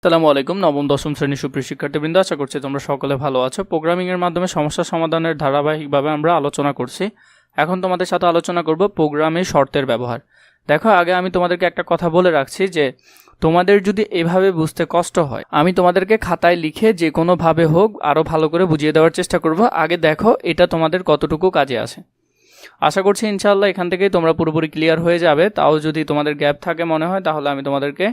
আসসালামু আলাইকুম। নবম দশম শ্রেণীর সুপ্রিয় শিক্ষার্থীবৃন্দ, আশা করছি তোমরা সকলে ভালো আছো। প্রোগ্রামিংয়ের মাধ্যমে সমস্যা সমাধানের ধারাবাহিকভাবে আমরা আলোচনা করছি। এখন তোমাদের সাথে আলোচনা করব প্রোগ্রামে শর্তের ব্যবহার। দেখো, আগে আমি তোমাদেরকে একটা কথা বলে রাখছি যে তোমাদের যদি এভাবে বুঝতে কষ্ট হয়, আমি তোমাদেরকে খাতায় লিখে যে কোনোভাবে হোক আরও ভালো করে বুঝিয়ে দেওয়ার চেষ্টা করব। আগে দেখো এটা তোমাদের কতটুকু কাজে আসে। আশা করছি ইনশাআল্লাহ এখান থেকেই তোমরা পুরোপুরি ক্লিয়ার হয়ে যাবে। তাও যদি তোমাদের গ্যাপ থাকে মনে হয়, তাহলে আমি তোমাদেরকে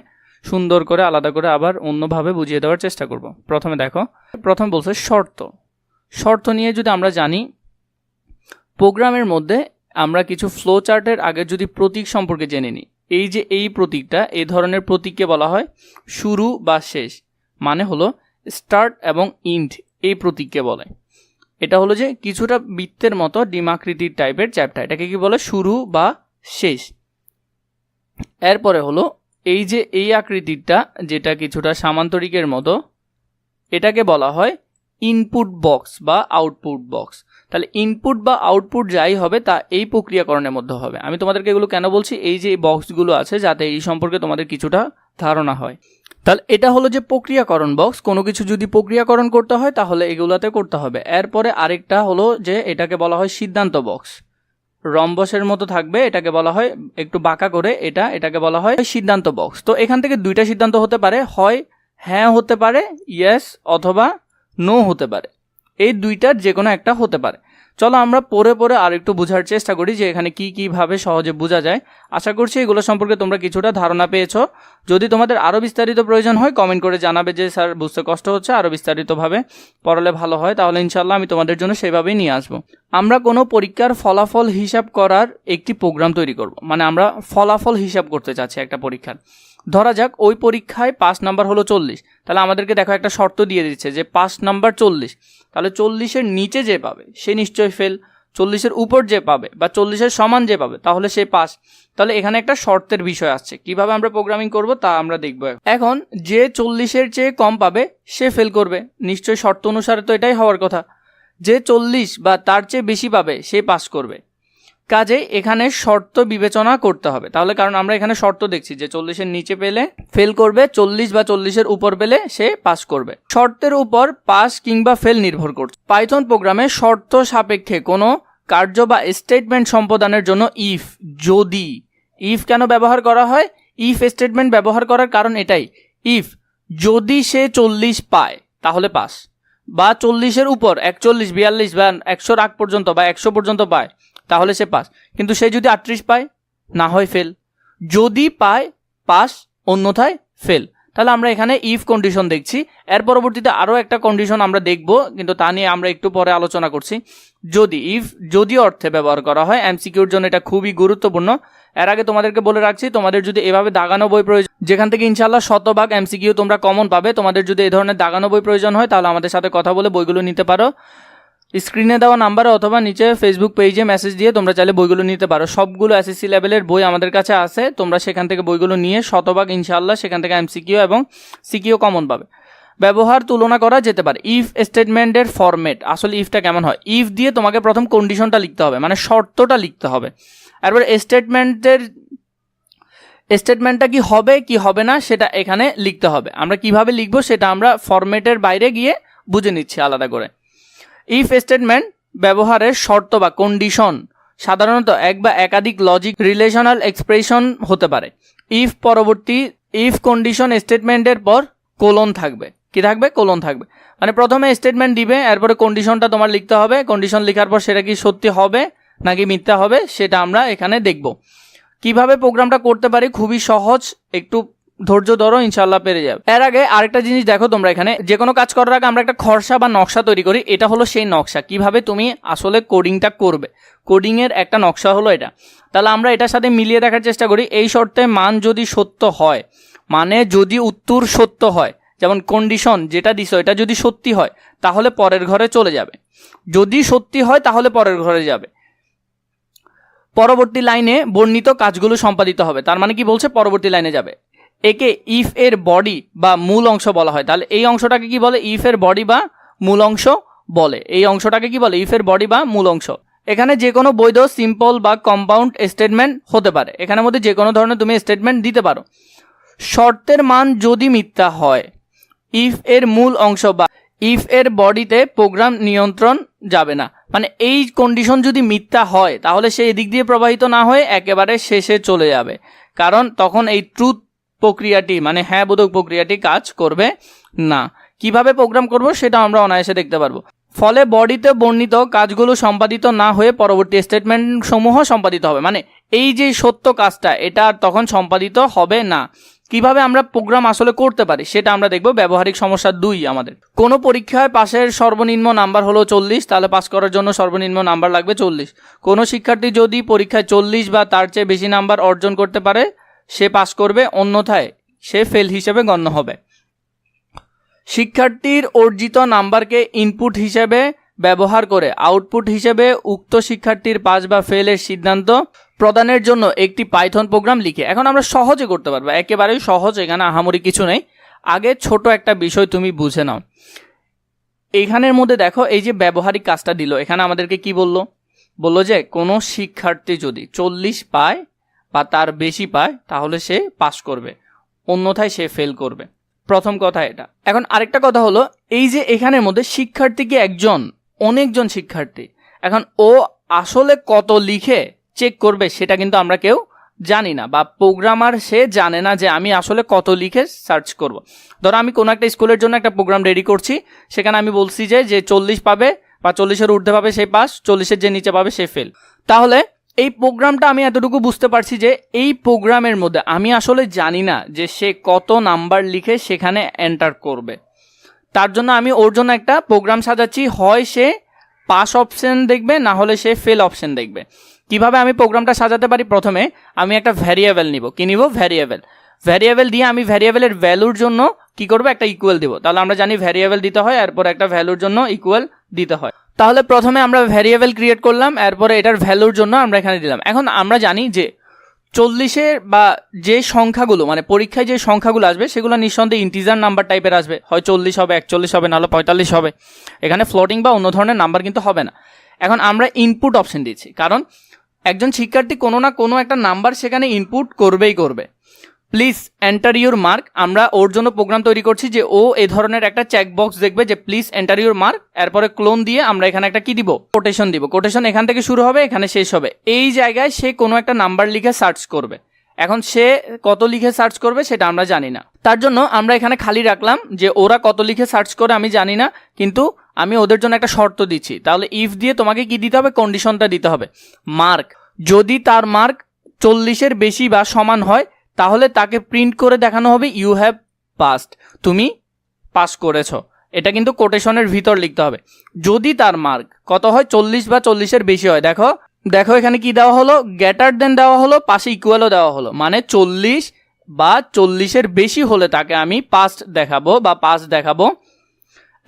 সুন্দর করে আলাদা করে আবার অন্যভাবে বুঝিয়ে দেওয়ার চেষ্টা করব। প্রথমে দেখো, প্রথম বলছে শর্ত নিয়ে যদি আমরা জানি, প্রোগ্রামের মধ্যে আমরা কিছু ফ্লো চার্টের আগে যদি প্রতীক সম্পর্কে জেনে নিই, এই যে এই প্রতীকটা, এই ধরনের প্রতীককে বলা হয় শুরু বা শেষ। মানে হলো স্টার্ট এবং ইন্ড, এই প্রতীককে বলে। এটা হলো যে কিছুটা বৃত্তের মতো ডিমাকৃতির টাইপের চ্যাপ্টার, এটাকে কি বলে শুরু বা শেষ। এরপরে হলো এই যে এই আকৃতিটা, যেটা কিছুটা সামান্তরিকের মতো, এটাকে বলা হয় ইনপুট বক্স বা আউটপুট বক্স। তাহলে ইনপুট বা আউটপুট যাই হবে তা এই প্রক্রিয়াকরণের মধ্যে হবে। আমি তোমাদেরকে এগুলো কেন বলছি, এই যে বক্সগুলো আছে যাতে এই সম্পর্কে তোমাদের কিছুটা ধারণা হয়। তাহলে এটা হলো যে প্রক্রিয়াকরণ বক্স। কোনো কিছু যদি প্রক্রিয়াকরণ করতে হয় তাহলে এগুলাতে করতে হবে। এরপরে আরেকটা হলো যে এটাকে বলা হয় সিদ্ধান্ত বক্স, রম্বসের মতো থাকবে, এটাকে বলা হয় একটু বাঁকা করে, এটাকে বলা হয় সিদ্ধান্ত বক্স। তো এখান থেকে দুইটা সিদ্ধান্ত হতে পারে, হয় হ্যাঁ হতে পারে, ইয়েস, অথবা নো হতে পারে। এই দুইটার যে কোনো একটা হতে পারে। চলো আমরা পরে আর একটু বোঝার চেষ্টা করি যে এখানে কিভাবে সহজে বোঝা যায়। আশা করছি এগুলো সম্পর্কে তোমরা কিছুটা ধারণা পেয়েছো। যদি তোমাদের আরও বিস্তারিত প্রয়োজন হয় কমেন্ট করে জানাবে যে স্যার বুঝতে কষ্ট হচ্ছে, আরও বিস্তারিতভাবে পড়ালে ভালো হয়, তাহলে ইনশাল্লাহ আমি তোমাদের জন্য সেভাবেই নিয়ে আসবো। আমরা কোনো পরীক্ষার ফলাফল হিসাব করার একটি প্রোগ্রাম তৈরি করব। মানে আমরা ফলাফল হিসাব করতে চাচ্ছি একটা পরীক্ষার। ধরা যাক ওই পরীক্ষায় 5 নাম্বার হলো 40, তাহলে আমাদেরকে দেখো একটা শর্ত দিয়ে দিচ্ছে যে 5 নাম্বার 40, তাহলে 40-এর নিচে যে পাবে সে নিশ্চয়ই ফেল, 40-এর উপর যে পাবে বা 40-এর সমান যে পাবে তাহলে সে পাস। তাহলে এখানে একটা শর্তের বিষয় আসছে, কিভাবে আমরা প্রোগ্রামিং করব তা আমরা দেখব। এখন যে 40-এর চেয়ে কম পাবে সে ফেল করবে, নিশ্চয়ই শর্ত অনুসারে তো এটাই হওয়ার কথা। যে 40 বা তার চেয়ে বেশি পাবে সে পাস করবে। কাজে এখানে শর্ত বিবেচনা করতে হবে। তাহলে কারণ আমরা এখানে শর্ত দেখছি যে 40-এর নিচে পেলে ফেল করবে, 40 বা 40-এর উপর পেলে সে পাস করবে। শর্তের উপর পাস কিংবা ফেল নির্ভর করছে। পাইথন প্রোগ্রামে শর্ত সাপেক্ষে কোনো কার্য বা স্টেটমেন্ট সম্পাদনের জন্য ইফ কেন ব্যবহার করা হয়? ইফ স্টেটমেন্ট ব্যবহার করার কারণ এটাই, যদি সে 40 পায় তাহলে পাস, বা 40-এর উপর 41, 42 বা 100 আগ পর্যন্ত বা 100 পর্যন্ত পায় তাহলে সে পাস। কিন্তু সে যদি 38 পায় না হয় ফেল। যদি পায় পাস, অন্যথায় ফেল। তাহলে আমরা এখানে ইফ কন্ডিশন দেখছি। এর পরবর্তীতে আরও একটা কন্ডিশন আমরা দেখব, কিন্তু তা নিয়ে আমরা একটু পরে আলোচনা করছি। যদি অর্থে ব্যবহার করা হয়, এমসিকিউর জন্য এটা খুবই গুরুত্বপূর্ণ। এর আগে তোমাদেরকে বলে রাখছি, তোমাদের যদি এভাবে দাগানো বই প্রয়োজন, যেখান থেকে ইনশাল্লাহ 100% এমসিকিউ তোমরা কমন পাবে, তোমাদের যদি এই ধরনের দাগানো বই প্রয়োজন হয় তাহলে আমাদের সাথে কথা বলে বইগুলো নিতে পারো। স্ক্রিনে দেওয়া নাম্বারে অথবা নিচে ফেসবুক পেজে মেসেজ দিয়ে তোমরা চাইলে বইগুলো নিতে পারো। সবগুলো এসএসসি লেভেলের বই আমাদের কাছে আছে, তোমরা সেখান থেকে বইগুলো নিয়ে 100% ইনশাআল্লাহ সেখান থেকে এমসিকিউ এবং সিকিউ কমন পাবে। ব্যবহার তুলনা করা যেতে পারে। ইফ স্টেটমেন্টের ফরম্যাট, আসলে ইফটা কেমন হয়? ইফ দিয়ে তোমাকে প্রথম কন্ডিশনটা লিখতে হবে, মানে শর্তটা লিখতে হবে। এরপরে স্টেটমেন্টটা কি হবে কি হবে না সেটা এখানে লিখতে হবে। আমরা কিভাবে লিখবো সেটা আমরা ফরম্যাটের বাইরে গিয়ে বুঝে নিচ্ছি আলাদা করে। ইফ স্টেটমেন্ট ব্যবহারের শর্ত বা কন্ডিশন সাধারণত এক বা একাধিক লজিক রিলেশনাল এক্সপ্রেশন হতে পারে। ইফ কন্ডিশন স্টেটমেন্টের পর কোলন থাকবে। কি থাকবে? কোলন থাকবে। মানে প্রথমে স্টেটমেন্ট দিবে, এরপরে কন্ডিশনটা তোমার লিখতে হবে। কন্ডিশন লেখার পর সেটা কি সত্যি হবে নাকি মিথ্যা হবে সেটা আমরা এখানে দেখব। কিভাবে প্রোগ্রামটা করতে পারি, খুবই সহজ, একটু ধৈর্য ধরো, ইনশাল্লাহ পেরে যাবে। এর আগে আরেকটা জিনিস দেখো, তোমরা এখানে যে কোনো কাজ করার আগে আমরা একটা খরসা বা নকশা তৈরি করি। এটা হলো সেই নকশা, কিভাবে তুমি আসলে কোডিংটা করবে। কোডিংয়ের একটা নকশা হলো এটা। তাহলে আমরা এটার সাথে মিলিয়ে দেখার চেষ্টা করি। এই শর্তে মান যদি সত্য হয়, মানে যদি উত্তর সত্য হয়, যেমন কন্ডিশন যেটা দিছো এটা যদি সত্যি হয় তাহলে পরের ঘরে চলে যাবে, যদি সত্যি হয় তাহলে পরের ঘরে যাবে। পরবর্তী লাইনে বর্ণিত কাজগুলো সম্পাদিত হবে। তার মানে কি বলছে? পরবর্তী লাইনে যাবে। একে ইফ এর বডি বা মূল অংশ বলা হয়। তাহলে এই অংশটাকে কি বলে? ইফ এর বডি বা মূল অংশ বলে। এই অংশটাকে কি বলে? ইফ এর বডি বা মূল অংশ। এখানে যে কোনো বৈধ সিম্পল বা কম্পাউন্ড স্টেটমেন্ট হতে পারে। এখানের মধ্যে যে কোনো ধরনের তুমি স্টেটমেন্ট দিতে পারো। শর্তের মান যদি মিথ্যা হয়, ইফ এর মূল অংশ বা ইফ এর বডিতে প্রোগ্রাম নিয়ন্ত্রণ যাবে না। মানে এই কন্ডিশন যদি মিথ্যা হয় তাহলে সে এদিক দিয়ে প্রবাহিত না হয়ে একেবারে শেষে চলে যাবে, কারণ তখন এই ট্রুথ প্রক্রিয়াটি মানে হ্যাঁ বোধক প্রক্রিয়াটি কাজ করবে না। কিভাবে প্রোগ্রাম করব সেটা আমরা অনায়াসে দেখতে পারবো। ফলে বডিতে বর্ণিত কাজগুলো সম্পাদিত না হয়ে পরবর্তী স্টেটমেন্ট সমূহ সম্পাদিত হবে। মানে এই যে সত্য কাজটা এটা আর তখন সম্পাদিত হবে না। কিভাবে আমরা প্রোগ্রাম আসলে করতে পারি সেটা আমরা দেখব ব্যবহারিক সমস্যা 2 আমাদের। কোনো পরীক্ষায় পাশের সর্বনিম্ন নাম্বার হলো 40, তাহলে পাস করার জন্য সর্বনিম্ন নাম্বার লাগবে 40। কোনো শিক্ষার্থী যদি পরীক্ষায় 40 বা তার চেয়ে বেশি নাম্বার অর্জন করতে পারে সে পাস করবে, অন্যথায় সে ফেল হিসেবে গণ্য হবে। শিক্ষার্থীর অর্জিত নাম্বারকে ইনপুট হিসেবে ব্যবহার করে আউটপুট হিসেবে উক্ত শিক্ষার্থীর পাস বা ফেলের সিদ্ধান্ত প্রদানের জন্য একটি পাইথন প্রোগ্রাম লিখে। এখন আমরা সহজে করতে পারবো, একেবারেই সহজ, এখানে আহামরি কিছু নেই। আগে ছোট একটা বিষয় তুমি বুঝে নাও। এইখানের মধ্যে দেখো এই যে ব্যবহারিক কাজটা দিল, এখানে আমাদেরকে কি বললো যে কোনো শিক্ষার্থী যদি 40 পায় বা তার বেশি পায় তাহলে সে পাস করবে, অন্যথায় সে ফেল করবে। প্রথম কথা এটা। এখন আরেকটা কথা হলো এই যে এখানের মধ্যে শিক্ষার্থী কি একজন, অনেকজন শিক্ষার্থী। এখন ও আসলে কত লিখে চেক করবে সেটা কিন্তু আমরা কেউ জানি না, বা প্রোগ্রামার সে জানে না যে আমি আসলে কত লিখে সার্চ করব। ধরো আমি কোনো একটা স্কুলের জন্য একটা প্রোগ্রাম রেডি করছি, সেখানে আমি বলছি যে 40 পাবে বা 40-এর ঊর্ধ্বে পাবে সে পাস, 40-এর যে নিচে পাবে সে ফেল। তাহলে এই প্রোগ্রামটা আমি এতটুকু বুঝতে পারছি যে এই প্রোগ্রামের মধ্যে আমি আসলে জানি না যে সে কত নাম্বার লিখে সেখানে এন্টার করবে। তার জন্য আমি ওর জন্য একটা প্রোগ্রাম সাজাচ্ছি, হয় সে পাস অপশন দেখবে না হলে সে ফেল অপশন দেখবে। কিভাবে আমি প্রোগ্রামটা সাজাতে পারি? প্রথমে আমি একটা ভ্যারিয়েবল নিব। কি নিব? ভ্যারিয়েবল দিয়ে আমি ভ্যারিয়েবলের ভ্যালুর জন্য কি করব? একটা ইকুয়াল দিব। তাহলে আমরা জানি ভ্যারিয়েবল দিতে হয়, এরপর একটা ভ্যালুর জন্য ইকুয়াল দিতে হয়। তাহলে প্রথমে আমরা ভ্যারিয়েবল ক্রিয়েট করলাম, এরপরে এটার ভ্যালুর জন্য আমরা এখানে দিলাম। এখন আমরা জানি যে 40-এর বা যে সংখ্যাগুলো মানে পরীক্ষায় যে সংখ্যাগুলো আসবে সেগুলো নিঃসন্দেহে ইন্টিজার নাম্বার টাইপের আসবে, হয় 40 হবে, 41 হবে, নাহলে 45 হবে। এখানে ফ্লোটিং বা অন্য ধরনের নাম্বার কিন্তু হবে না। এখন আমরা ইনপুট অপশন দিচ্ছি, কারণ একজন শিক্ষার্থী কোনো না কোনো একটা নাম্বার সেখানে ইনপুট করবেই করবে। প্লিজ এন্টার ইউর মার্ক, আমরা ওর জন্য প্রোগ্রাম তৈরি করছি যে ও এই ধরনের একটা চেকবক্স দেখবে যে প্লিজ এন্টার ইউর মার্ক, এরপরে ক্লোন দিয়ে আমরা এখানে একটা কি দিব? কোটেশন দিব। কোটেশন এখান থেকে শুরু হবে, এখানে শেষ হবে। এই জায়গায় সে কোনো একটা নাম্বার লিখে সার্চ করবে। এখন সে কত লিখে সার্চ করবে সেটা আমরা জানি না, তার জন্য আমরা এখানে খালি রাখলাম যে ওরা কত লিখে সার্চ করে আমি জানি না, কিন্তু আমি ওদের জন্য একটা শর্ত দিচ্ছি। তাহলে ইফ দিয়ে তোমাকে কি দিতে হবে? কন্ডিশনটা দিতে হবে। মার্ক, যদি তার মার্ক 40-এর বেশি বা সমান হয় তাহলে তাকে প্রিন্ট করে দেখানো হবে ইউ হ্যাভ পাসড, তুমি পাস করেছো। এটা কিন্তু কোটেশনের ভিতর লিখতে হবে। যদি তার মার্ক কত হয়? 40 বা 40-এর বেশি হয়। দেখো এখানে কি দেওয়া হলো? গ্রেটার দেন দেওয়া হলো, পাশে ইকুয়ালও দেওয়া হলো। মানে 40 বা 40-এর বেশি হলে তাকে আমি পাস দেখাবো বা পাস দেখাবো।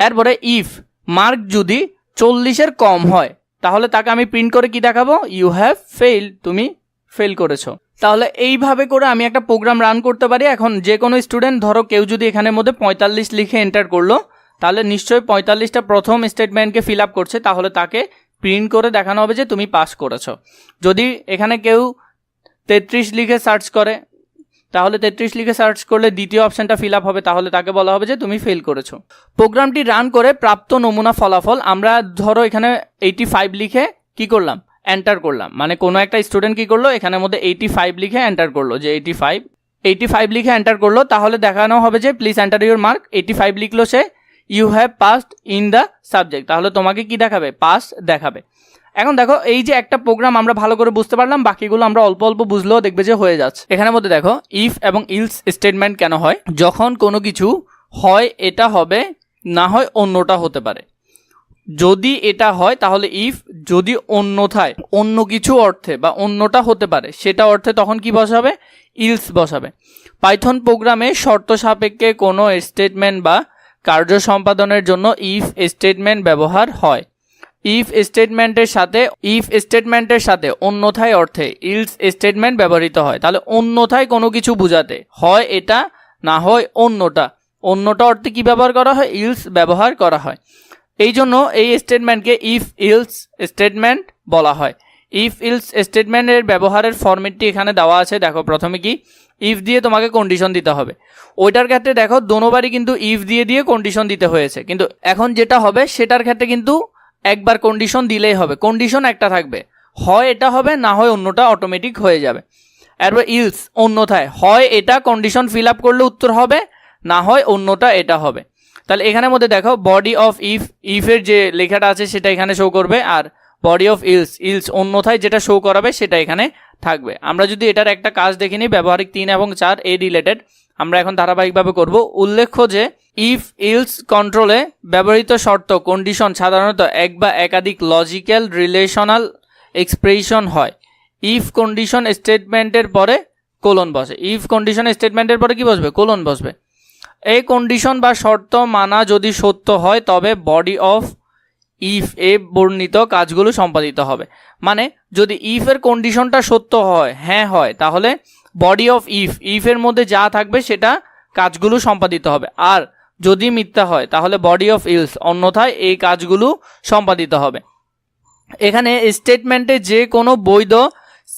এরপরে ইফ মার্ক যদি 40-এর কম হয় তাহলে তাকে আমি প্রিন্ট করে কি দেখাবো? ইউ হ্যাভ ফেইল্ড, তুমি ফেল করেছো। তাহলে এইভাবে করে আমি একটা প্রোগ্রাম রান করতে পারি। এখন যে কোনো স্টুডেন্ট, ধরো কেউ যদি এখানের মধ্যে 45 লিখে এন্টার করলো, তাহলে নিশ্চয়ই 45টা প্রথম স্টেটমেন্টকে ফিল আপ করছে, তাহলে তাকে প্রিন্ট করে দেখানো হবে যে তুমি পাস করেছো। যদি এখানে কেউ 33 লিখে সার্চ করে, তাহলে 33 লিখে সার্চ করলে দ্বিতীয় অপশনটা ফিল আপ হবে, তাহলে তাকে বলা হবে যে তুমি ফেল করেছো। প্রোগ্রামটি রান করে প্রাপ্ত নমুনা ফলাফল আমরা ধরো এখানে 85 লিখে কি করলাম? এন্টার করলাম। মানে কোনো একটা স্টুডেন্ট কি করলো? এখানের মধ্যে 85 লিখে এন্টার করলো, যে 85 লিখে এন্টার করলো, তাহলে দেখানো হবে যে প্লিজ এন্টার ইউর মার্ক। 85 লিখলো সে, you have passed in the subject, তাহলে তোমাকে কি দেখাবে? পাস দেখাবে। এখন দেখো এই যে একটা প্রোগ্রাম আমরা ভালো করে বুঝতে পারলাম, বাকিগুলো আমরা অল্প অল্প বুঝলেও দেখবে যে হয়ে যাচ্ছে। এখানের মধ্যে দেখো ইফ এবং ইলস স্টেটমেন্ট কেন হয়? যখন কোনো কিছু হয় এটা হবে, না হয় অন্যটা হতে পারে। যদি এটা হয় তাহলে ইফ, যদি অন্যথায় অন্য কিছু অর্থে বা অন্যটা হতে পারে সেটা অর্থে তখন কি বসাবে? ইলস বসাবে। পাইথন প্রোগ্রামে শর্ত সাপেক্ষে কোনো স্টেটমেন্ট বা কার্য সম্পাদনের জন্য ইফ স্টেটমেন্ট ব্যবহার হয়। ইফ স্টেটমেন্টের সাথে অন্যথায় অর্থে ইলস স্টেটমেন্ট ব্যবহৃত হয়। তাহলে অন্যথায় কোনো কিছু বোঝাতে হয় এটা, না হয় অন্যটা অর্থে কি ব্যবহার করা হয়? ইলস ব্যবহার করা হয়। এই জন্য এই স্টেটমেন্টকে ইফ ইলস স্টেটমেন্ট বলা হয়। ইফ ইলস স্টেটমেন্টের ব্যবহারের ফরম্যাটটি এখানে দেওয়া আছে। দেখো প্রথমে কি ইফ দিয়ে তোমাকে কন্ডিশন দিতে হবে, ওইটার ক্ষেত্রে দেখো দোনোবারই কিন্তু ইফ দিয়ে কন্ডিশন দিতে হয়েছে, কিন্তু এখন যেটা হবে সেটার ক্ষেত্রে কিন্তু একবার কন্ডিশন দিলেই হবে, কন্ডিশন একটা থাকবে, হয় এটা হবে না হয় অন্যটা অটোমেটিক হয়ে যাবে। এরপর ইলস অন্যথায়, হয় এটা কন্ডিশন ফিল আপ করলে উত্তর হবে, না হয় অন্যটা এটা হবে। তাহলে এখানের মধ্যে দেখো বডি অফ ইফের যে লেখাটা আছে সেটা এখানে শো করবে, আর বডি অফ ইলস অন্যথায় যেটা শো করাবে সেটা এখানে থাকবে। আমরা যদি এটার একটা কাজ দেখে নিই, ব্যবহারিক 3 এবং 4 এই রিলেটেড আমরা এখন ধারাবাহিকভাবে করব। উল্লেখ্য যে ইফ ইলস কন্ট্রোলে ব্যবহৃত শর্ত কন্ডিশন সাধারণত এক বা একাধিক লজিক্যাল রিলেশনাল এক্সপ্রেশন হয়। ইফ কন্ডিশন স্টেটমেন্টের পরে কোলন বসে, ইফ কন্ডিশন স্টেটমেন্টের পরে কি বসবে? কোলন বসবে। এই কন্ডিশন বা শর্ত মানা যদি সত্য হয় তবে বডি অফ ইফ এ বর্ণিত কাজগুলো সম্পাদিত হবে। মানে যদি ইফের কন্ডিশনটা সত্য হয়, হ্যাঁ হয়, তাহলে বডি অফ ইফের মধ্যে যা থাকবে সেটা কাজগুলো সম্পাদিত হবে। আর যদি মিথ্যা হয় তাহলে বডি অফ ইলস অন্যথায় এই কাজগুলো সম্পাদিত হবে। এখানে স্টেটমেন্টে যে কোনো বৈধ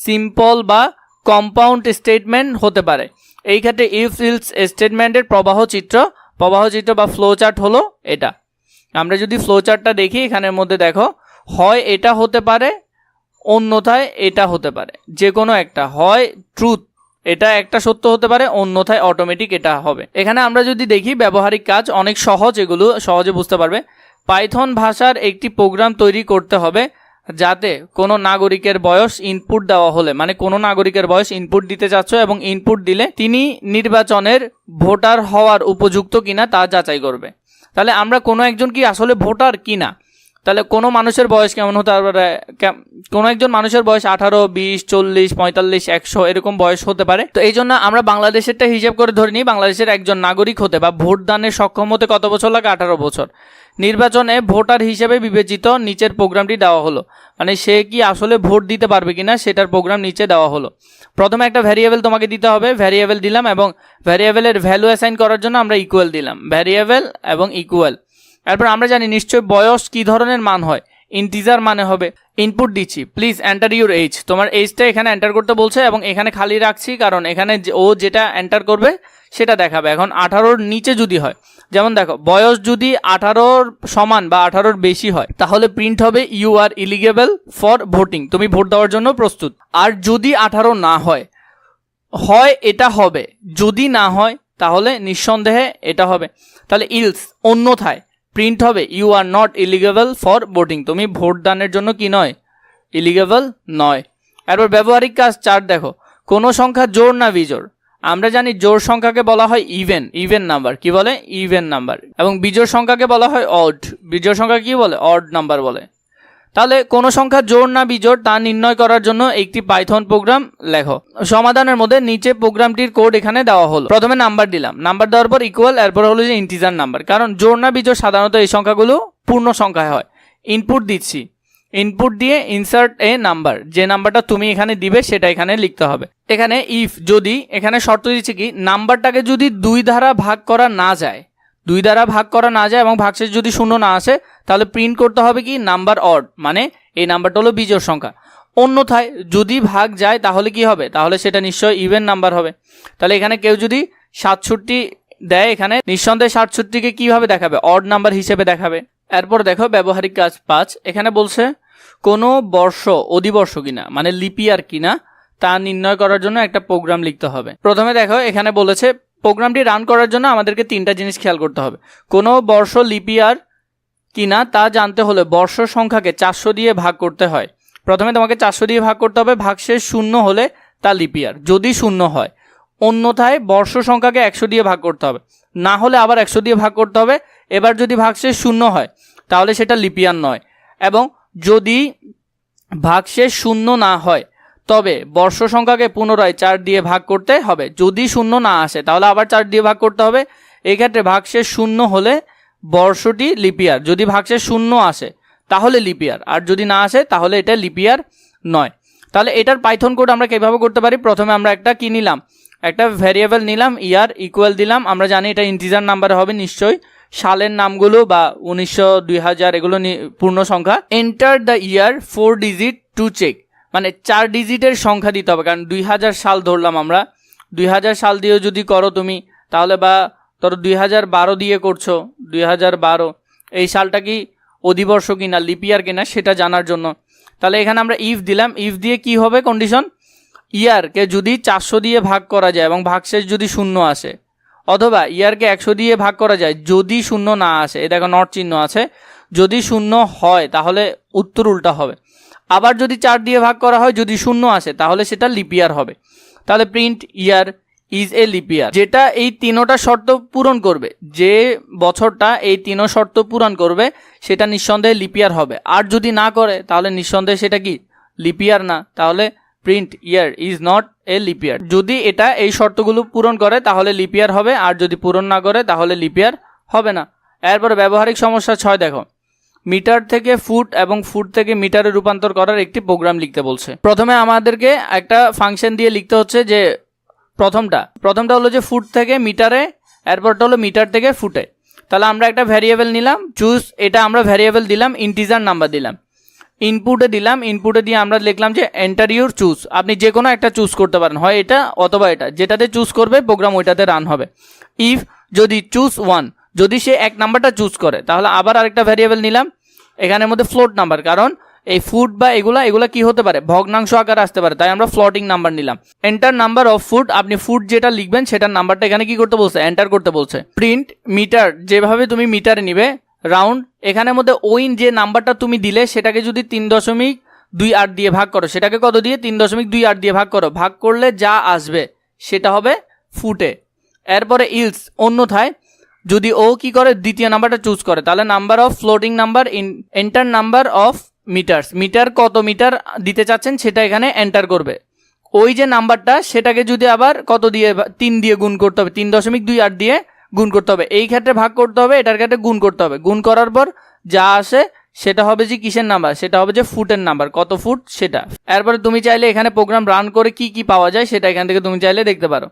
সিম্পল বা কম্পাউন্ড স্টেটমেন্ট হতে পারে। এই ক্ষেত্রে ইফ ইলস স্টেটমেন্টের প্রবাহ চিত্র বা ফ্লো চার্ট হলো এটা। আমরা যদি ফ্লো চার্টটা দেখি এখানের মধ্যে দেখো, হয় এটা হতে পারে, অন্যথায় এটা হতে পারে, যে কোনো একটা, হয় ট্রুথ এটা একটা সত্য হতে পারে, অন্যথায় অটোমেটিক এটা হবে। এখানে আমরা যদি দেখি ব্যবহারিক কাজ অনেক সহজ, এগুলো সহজে বুঝতে পারবে। পাইথন ভাষার একটি প্রোগ্রাম তৈরি করতে হবে যাতে কোনো নাগরিকের বয়স ইনপুট দেওয়া হলে, মানে কোনো নাগরিকের বয়স ইনপুট দিতে চাচ্ছ এবং ইনপুট দিলে তিনি নির্বাচনের ভোটার হওয়ার উপযুক্ত কিনা তা যাচাই করবে। তাহলে আমরা কোনো একজন কি আসলে ভোটার কিনা, তাহলে কোনো মানুষের বয়স কেমন হতে পারে, কোনো একজন মানুষের বয়স 18, 20, 40, 45, 100 এরকম বয়স হতে পারে। তো এই জন্য আমরা বাংলাদেশেরটা হিসাব করে ধরে নিই, বাংলাদেশের একজন নাগরিক হতে বা ভোট দানের সক্ষম হতে কত বছর লাগে? 18 বছর। নির্বাচনে ভোটার হিসেবে বিবেচিত নিচের প্রোগ্রামটি দেওয়া হলো, মানে সে কি আসলে ভোট দিতে পারবে কিনা সেটার প্রোগ্রাম নিচে দেওয়া হলো। প্রথমে একটা ভ্যারিয়েবল তোমাকে দিতে হবে, ভ্যারিয়েবল দিলাম এবং ভ্যারিয়েবলের ভ্যালু অ্যাসাইন করার জন্য আমরা ইকুয়াল দিলাম, ভ্যারিয়েবল এবং ইকুয়াল। এরপর আমরা জানি নিশ্চয় বয়স কি ধরনের মান হয়, ইন্টিজার মানে হবে। ইনপুট দিচ্ছি, প্লিজ এন্টার ইউর এজ, তোমার এজটা এখানে এন্টার করতে বলছে এবং এখানে খালি রাখছি কারণ এখানে ও যেটা এন্টার করবে সেটা দেখাবে। এখন 18-র নিচে যদি হয়, যেমন দেখো বয়স যদি 18-র সমান বা 18-র বেশি হয় তাহলে প্রিন্ট হবে ইউ আর ইলিগেবল ফর ভোটিং, তুমি ভোট দেওয়ার জন্য প্রস্তুত। আর যদি 18 না হয়, হয় এটা হবে, যদি না হয় তাহলে নিঃসন্দেহে এটা হবে। তাহলে ইলস অন্যথায় প্রিন্ট হবে you are not eligible for voting, তুমি ভোট দানের জন্য কি নয়? ইলিগেবল নয়। এরপর ব্যবহারিক কাজ 4 দেখো, কোনো সংখ্যা জোড় না বিজোড়। আমরা জানি জোড় সংখ্যাকে বলা হয় ইভেন নাম্বার, কি বলে? Even number. এবং বিজোড় সংখ্যাকে বলা হয় অড, বিজোড় সংখ্যা কি বলে? অড নাম্বার বলে। তাহলে কোনো সংখ্যা জোড় না বিজোড় তা নির্ণয় করার জন্য একটি পাইথন প্রোগ্রাম লেখো। সমাধানের মধ্যে নিচে প্রোগ্রামটির কোড এখানে দেওয়া হলো। প্রথমে নাম্বার দিলাম, নাম্বার দেওয়ার পর ইকুয়াল, এরপর হলো যে ইন্টিজার নাম্বার, কারণ জোড় না বিজোড় সাধারণত এই সংখ্যাগুলো পূর্ণ সংখ্যায় হয়। ইনপুট দিচ্ছি, ইনপুট দিয়ে ইনসার্ট এ নাম্বার, যে নাম্বারটা তুমি এখানে দিবে সেটা এখানে লিখতে হবে। এখানে ইফ যদি, এখানে শর্ত দিচ্ছে কি, নাম্বারটাকে যদি 2 দ্বারা ভাগ করা না যায়, 2 দ্বারা ভাগ করা না যায় এবং ভাগশেষ যদি 0 না আসে তাহলে প্রিন্ট করতে হবে কি? নাম্বার অড, মানে এই নাম্বারটা হলো বিজোড় সংখ্যা। অন্যথায় যদি ভাগ যায় তাহলে কি হবে? তাহলে সেটা নিশ্চয়ই ইভেন নাম্বার হবে। তাহলে এখানে কেউ যদি 67 দেয়, এখানে নিঃসন্দেহে 67কে কিভাবে দেখাবে? অড নাম্বার হিসেবে দেখাবে। এরপর দেখো ব্যবহারিক কাজ 5, এখানে বলছে কোনো বর্ষ অধিবর্ষ কিনা, মানে লিপিয়ার কিনা তা নির্ণয় করার জন্য একটা প্রোগ্রাম লিখতে হবে। প্রথমে দেখো এখানে বলেছে প্রোগ্রামটি রান করার জন্য আমাদেরকে 3টা জিনিস খেয়াল করতে হবে। কোনো বর্ষ লিপিয়ার কিনা তা জানতে হলে বর্ষ সংখ্যাকে 400 দিয়ে ভাগ করতে হয়। প্রথমে তোমাকে 400 দিয়ে ভাগ করতে হবে, ভাগশেষ 0 হলে তা লিপিয়ার, যদি 0 হয়। অন্যথায় বর্ষ সংখ্যাকে 100 দিয়ে ভাগ করতে হবে, না হলে আবার 100 দিয়ে ভাগ করতে হবে। এবার যদি ভাগশেষ 0 হয় তাহলে সেটা লিপিয়ার নয়। এবং যদি ভাগশেষ 0 না হয় তবে বর্ষ সংখ্যাকে পুনরায় 4 দিয়ে ভাগ করতে হবে। যদি 0 না আসে তাহলে আবার 4 দিয়ে ভাগ করতে হবে। এক্ষেত্রে ভাগশেষ 0 হলে বর্ষটি লিপিয়ার, যদি ভাগশেষ 0 আসে তাহলে লিপিয়ার, আর যদি না আসে তাহলে এটা লিপিয়ার নয়। তাহলে এটার পাইথন কোড আমরা কিভাবে করতে পারি? প্রথমে আমরা একটা কি নিলাম, একটা ভ্যারিয়েবল নিলাম, ইয়ার ইকুয়াল দিলাম। আমরা জানি এটা ইন্টিজার নাম্বার হবে নিশ্চয়ই, সালের নামগুলো বা 1900, 2000 এগুলো পূর্ণ সংখ্যা। Enter the year 4 digit to check, মানে 4 ডিজিটের সংখ্যা দিতে হবে, কারণ 2000 সাল ধরলাম আমরা, 2000 সাল দিয়েও যদি করো তুমি তাহলে, বা ধরো 2012 দিয়ে করছো, 2012 এই সালটা কি অধিবর্ষ কিনা, লিপিয়ার কিনা সেটা জানার জন্য। তাহলে এখানে আমরা ইফ দিলাম, ইফ দিয়ে কি হবে কন্ডিশন, ইয়ারকে যদি 400 দিয়ে ভাগ করা যায় এবং ভাগশেষ যদি শূন্য আসে, অথবা ইয়ারকে 100 দিয়ে ভাগ করা যায় যদি শূন্য না আসে, এই দেখো নট চিহ্ন আছে, যদি শূন্য হয় তাহলে উত্তর উল্টা হবে। আবার যদি 4 দিয়ে ভাগ করা হয় যদি শূন্য আসে তাহলে সেটা লিপিয়ার হবে। তাহলে print year is a leap year, যেটা এই তিনোটা শর্ত পূরণ করবে, যে বছরটা এই তিনো শর্ত পূরণ করবে সেটা নিঃসন্দেহে লিপিয়ার হবে। আর যদি না করে তাহলে নিঃসন্দেহে সেটা কি লিপিয়ার না, তাহলে print year is not a leap year. যদি এটা এই শর্তগুলো পূরণ করে তাহলে লিপিয়ার হবে, আর যদি পূরণ না করে তাহলে লিপিয়ার হবে না। এরপরে ব্যবহারিক সমস্যা 6 দেখো, মিটার থেকে ফুট এবং ফুট থেকে মিটারে রূপান্তর করার একটি প্রোগ্রাম লিখতে বলছে। প্রথমে আমাদেরকে একটা ফাংশন দিয়ে লিখতে হচ্ছে, যে প্রথমটা হলো যে ফুট থেকে মিটারে, এরপরটা হলো মিটার থেকে ফুটে। তাহলে আমরা একটা ভ্যারিয়েবল নিলাম চুজ, এটা আমরা ভ্যারিয়েবল দিলাম, ইন্টিজার নাম্বার দিলাম, ইনপুটে দিলাম, ইনপুটে দিয়ে আমরা লিখলাম যে এন্টার ইউর চুজ। আপনি যে কোনো একটা চুজ করতে পারেন, হয় এটা অথবা এটা, যেটাতে চুজ করবে প্রোগ্রাম ওইটাতে রান হবে। ইফ যদি চুজ 1, যদি সে 1 নাম্বারটা চুজ করে তাহলে আবার আরেকটা ভ্যারিয়েবল নিলাম, এখানের মধ্যে ফ্লোট নাম্বার, কারণ এই ফুট বা এগুলা কি হতে পারে, ভগ্নাংশ আকারে আসতে পারে, তাই আমরা ফ্লোটিং নাম্বার নিলাম। এন্টার নাম্বার অফ ফুট, আপনি ফুট যেটা লিখবেন সেটার নাম্বারটা এখানে কি করতে বলছে, এন্টার করতে বলছে। প্রিন্ট মিটার, যেভাবে তুমি মিটারে নিবে রাউন্ড, এখানের মধ্যে ওইন যে নাম্বারটা তুমি দিলে সেটাকে যদি 3.28 দিয়ে ভাগ করো, সেটাকে কত দিয়ে 3.28 দিয়ে ভাগ করো, ভাগ করলে যা আসবে সেটা হবে ফুটে। এরপরে ইলস, অন্যথায় যদি ও কি করে দ্বিতীয় নাম্বারটা চুজ করে, তাহলে number of floating number in enter number of meters, meter কত মিটার দিতে চাচ্ছেন সেটা এখানে এন্টার করবে। ওই যে নাম্বারটা সেটাকে যদি আবার কত দিয়ে 3 দিয়ে গুণ করতে হবে, 3.28 দিয়ে গুণ করতে হবে, এই ক্ষেত্রে ভাগ করতে হবে, এটার ক্ষেত্রে গুণ করতে হবে। গুণ করার পর যা আসে সেটা হবে যে কিসের নাম্বার, সেটা হবে যে ফুটের নাম্বার, কত ফুট সেটা। এরপরে তুমি চাইলে এখানে প্রোগ্রাম রান করে কি কি পাওয়া যায় সেটা এখান থেকে তুমি চাইলে দেখতে পারো।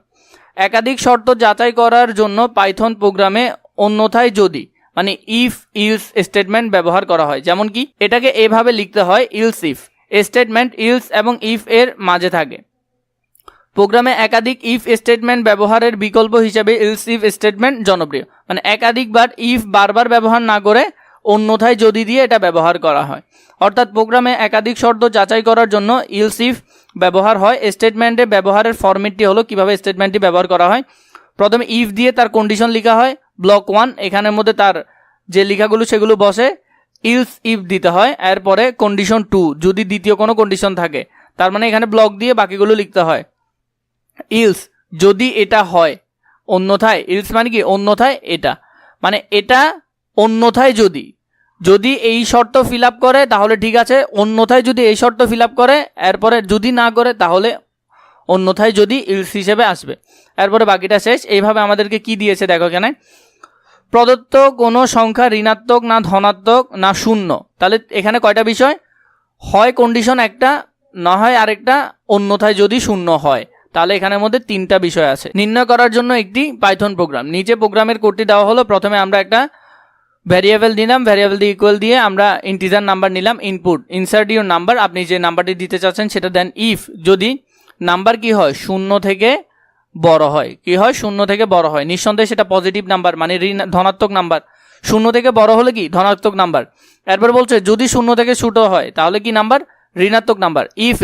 একাধিক শর্ত যাচাই করার জন্য পাইথন প্রোগ্রামে অন্যথায় যদি, মানে ইফ ইলস স্টেটমেন্ট ব্যবহার করা হয়। যেমন কি এটাকে এভাবে লিখতে হয়, ইলস ইফ স্টেটমেন্ট ইলস এবং ইফ এর মাঝে থাকে। প্রোগ্রামে একাধিক ইফ স্টেটমেন্ট ব্যবহারের বিকল্প হিসেবে ইলস ইফ স্টেটমেন্ট জনপ্রিয়, মানে একাধিকবার ইফ বারবার ব্যবহার না করে অন্যথায় যদি দিয়ে এটা ব্যবহার করা হয়। অর্থাৎ প্রোগ্রামে একাধিক শর্ত যাচাই করার জন্য ইলস ইফ ব্যবহার হয়। স্টেটমেন্টে ব্যবহারের ফরম্যাটটি হলো, কিভাবে স্টেটমেন্টটি ব্যবহার করা হয়। প্রথমে ইফ দিয়ে তার কন্ডিশন লেখা হয়, ব্লক 1, এখানের মধ্যে তার যে লেখাগুলো সেগুলো বসে, ইলস ইফ দিতে হয়। এরপরে কন্ডিশন 2, যদি দ্বিতীয় কোনো কন্ডিশন থাকে, তার মানে এখানে ব্লক দিয়ে বাকিগুলো লিখতে হয়। ইলস, যদি এটা হয়, অন্যথায়, ইলস মানে কি অন্যথায় এটা, মানে এটা অন্যথায় যদি এই শর্ত ফিল আপ করে তাহলে ঠিক আছে, অন্যথায় যদি এই শর্ত ফিল আপ করে, এরপরে যদি না করে তাহলে অন্যথায় যদি ইলস হিসেবে আসবে। এরপরে বাকিটা শেষ। এইভাবে আমাদেরকে কি দিয়েছে দেখো, এখানে প্রদত্ত কোনো সংখ্যা ঋণাত্মক না ধনাত্মক না শূন্য, তাহলে এখানে কয়টা বিষয়, হয় কন্ডিশন একটা, না হয় আরেকটা, অন্যথায় যদি শূন্য হয়, তাহলে এখানের মধ্যে 3টা বিষয় আছে। নির্ণয় করার জন্য একটি পাইথন প্রোগ্রাম, নিচে প্রোগ্রামের কোডটি দেওয়া হলো। প্রথমে আমরা একটা ভ্যারিয়েবল দিলাম, ভ্যারিয়েবল দিয়ে ইকুয়াল দিয়ে আমরা ইন্টিজার নাম্বার নিলাম, ইনপুট ইনসার্ট ইউর নাম্বার, আপনি যে নাম্বারটি দিতে চাচ্ছেন সেটা দেন। ইফ, যদি নাম্বার কি হয়, 0 থেকে বড় হয়, কি হয় 0 থেকে বড় হয়, নিঃসন্দেহে সেটা পজিটিভ নাম্বার, মানে ধনাত্মক নাম্বার। 0 থেকে বড় হলে কি ধনাত্মক নাম্বার। এরপর বলছে যদি 0 থেকে ছোট হয় তাহলে কি নাম্বার, ঋণাত্মক নাম্বার। ইফ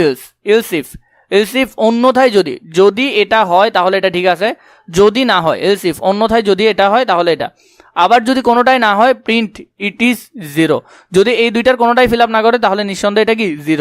ইলস ইফ অন্যথায় যদি এটা হয় তাহলে এটা ঠিক আছে, যদি না হয় এলস ইফ, অন্যথায় যদি এটা হয় তাহলে এটা। আবার যদি কোনোটাই না হয়, প্রিন্ট ইট ইজ 0, যদি এই দুইটার কোনোটাই ফিল আপ না করে তাহলে নিঃসন্দেহে এটা কি 0।